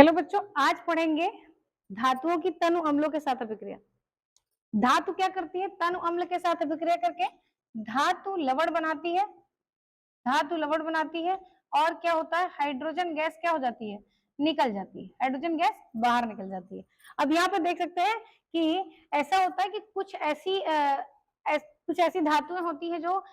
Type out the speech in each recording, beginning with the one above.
Hello बच्चों, आज पढ़ेंगे धातुओं की तनु अम्लों के साथ अभिक्रिया। धातु क्या करती है? तनु अम्ल के साथ अभिक्रिया करके धातु लवण बनाती है। धातु लवण बनाती है और क्या होता है? हाइड्रोजन गैस क्या हो जाती है? निकल जाती है। हाइड्रोजन गैस बाहर निकल जाती है। अब यहाँ पे देख सकते हैं कि ऐसा होता है कि कुछ ऐसी धातुएं होती है जो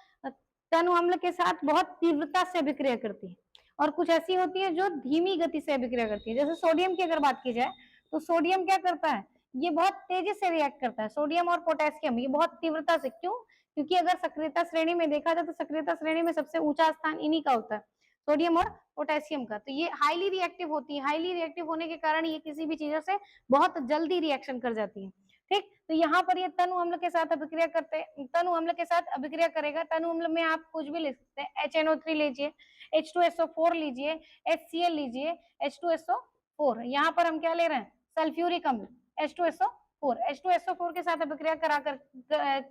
तनु अम्ल के साथ बहुत तीव्रता से अभिक्रिया करती है और कुछ ऐसी होती है जो धीमी गति से अभिक्रिया करती है। जैसे सोडियम की अगर बात की जाए तो सोडियम क्या करता है? ये बहुत तेजी से रिएक्ट करता है। सोडियम और पोटेशियम ये बहुत तीव्रता से, क्यों? क्योंकि अगर सक्रियता श्रेणी में देखा जाए तो सक्रियता श्रेणी में सबसे ऊंचा स्थान इन्हीं का होता है, सोडियम और पोटेशियम का। तो ये हाईली रिएक्टिव होती है। हाईली रिएक्टिव होने के कारण ये किसी भी चीजों से बहुत जल्दी रिएक्शन कर जाती है। ठीक, तो यहाँ पर ये तनु अम्ल के साथ अभिक्रिया करते हैं। तनु अम्ल के साथ अभिक्रिया करेगा। तनु अम्ल में आप कुछ भी ले सकते हैं। HNO3 लीजिए, H2SO4 लीजिए, HCl लीजिए, H2SO4। यहाँ पर हम क्या ले रहे हैं? सल्फ्यूरिक अम्ल H2SO4। H2SO4 के साथ अभिक्रिया करा कर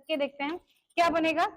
के देखते हैं क्या बनेगा।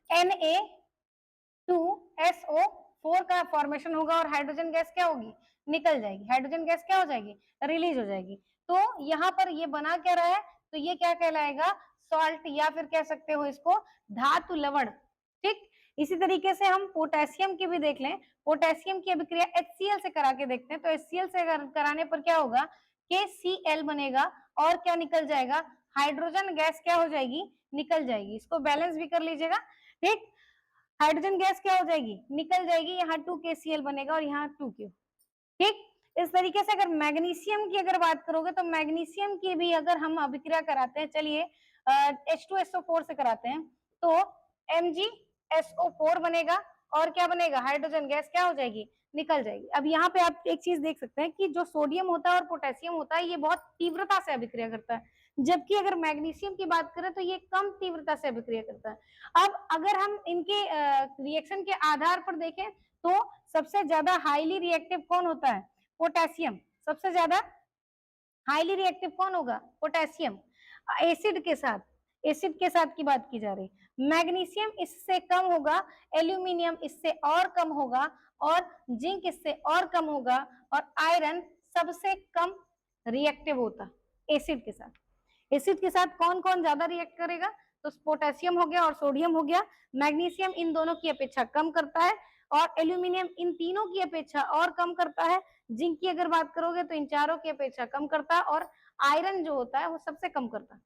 Na2SO4 का फॉर्मेशन होगा और हाइड्रोजन गैस क्या होगी? निकल जाएगी। हाइड्रोजन गैस क्या हो जाएगी? रिलीज हो जाएगी। तो यहाँ पर ये बना क्या रहा है? तो ये क्या कहलाएगा? सॉल्ट, या फिर कह सकते हो इसको धातु लवण। ठीक, इसी तरीके से हम पोटेशियम की भी देख लें। पोटेशियम की अभिक्रिया HCl से करा के देखते हैं। तो HCl से कराने पर क्या होगा? KCl बनेगा और क्या निकल जाएगा? हाइड्रोजन गैस क्या हो जाएगी? निकल जाएगी। इसको बैलेंस भी कर लीजिएगा। ठीक, हाइड्रोजन गैस क्या हो जाएगी? निकल जाएगी। यहाँ 2KCl बनेगा और यहाँ 2Q। ठीक, इस तरीके से अगर मैग्नीशियम की अगर बात करोगे तो मैग्नीशियम की भी अगर हम अभिक्रिया कराते हैं, चलिए H2SO4 से कराते हैं तो MgSO4 बनेगा और क्या बनेगा? हाइड्रोजन गैस क्या हो जाएगी? निकल जाएगी। अब यहाँ पे आप एक चीज देख सकते हैं कि जो सोडियम होता है और पोटेशियम होता है ये बहुत तीव्रता से अभिक्रिया करता है, जबकि अगर मैग्नीशियम की बात करें तो ये कम तीव्रता से अभिक्रिया करता है। अब अगर हम इनके रिएक्शन के आधार पर देखें तो सबसे ज्यादा हाईली रिएक्टिव कौन होता है? पोटेशियम। सबसे ज्यादा हाईली रिएक्टिव कौन होगा? पोटेशियम। एसिड के साथ, एसिड के साथ की बात की जा रही। मैग्नीशियम इससे कम होगा, एल्यूमिनियम इससे और कम होगा और जिंक इससे और कम होगा और आयरन सबसे कम रिएक्टिव होता एसिड के साथ। एसिड के साथ कौन कौन ज्यादा रिएक्ट करेगा? तो पोटेशियम हो गया और सोडियम हो गया। मैग्नीशियम इन दोनों की अपेक्षा कम करता है और एल्यूमिनियम इन तीनों की अपेक्षा और कम करता है। जिंक की अगर बात करोगे तो इन चारों की अपेक्षा कम करता है और आयरन जो होता है वो सबसे कम करता है।